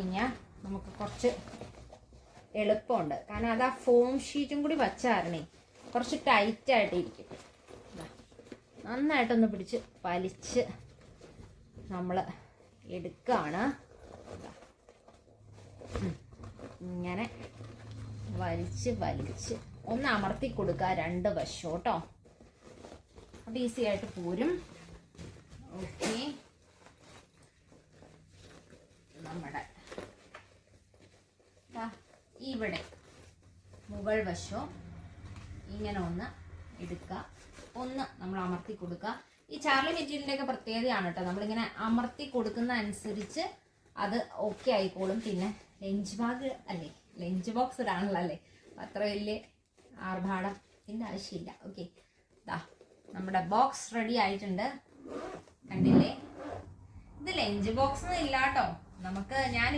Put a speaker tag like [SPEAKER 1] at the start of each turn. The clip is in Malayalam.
[SPEAKER 1] കഴിഞ്ഞാൽ നമുക്ക് കുറച്ച് എളുപ്പമുണ്ട്. കാരണം അത് ആ ഫോം ഷീറ്റും കൂടി വച്ചാരണേ കുറച്ച് ടൈറ്റായിട്ടിരിക്കും. നന്നായിട്ടൊന്ന് പിടിച്ച് വലിച്ച് നമ്മൾ എടുക്കുകയാണ്. ഇങ്ങനെ വലിച്ച് ഒന്ന് അമർത്തി കൊടുക്കുക 2 വശം കേട്ടോ. അപ്പം ഈസി ആയിട്ട് പോരും. ഓക്കെ, നമ്മുടെ ഇവിടെ മുകൾ വശവും ഇങ്ങനെ ഒന്ന് എടുക്കുക, ഒന്ന് നമ്മൾ അമർത്തി കൊടുക്കുക. ഈ ചാർലി മെറ്റീരിയലിൻ്റെ ഒക്കെ പ്രത്യേകതയാണ് കേട്ടോ, നമ്മളിങ്ങനെ അമർത്തി കൊടുക്കുന്ന അനുസരിച്ച് അത് ഓക്കെ ആയിക്കോളും. പിന്നെ ലഞ്ച് ബാഗ് അല്ലേ, ലഞ്ച് ബോക്സ് ഇടാണല്ലോ അല്ലേ, അത്ര വലിയ ആർഭാടത്തിൻ്റെ ആവശ്യമില്ല. ഓക്കെ, നമ്മുടെ ബോക്സ് റെഡി ആയിട്ടുണ്ട്. കണ്ടില്ലേ, ഇത് ലഞ്ച് ബോക്സ് ഇല്ല കേട്ടോ. നമുക്ക് ഞാൻ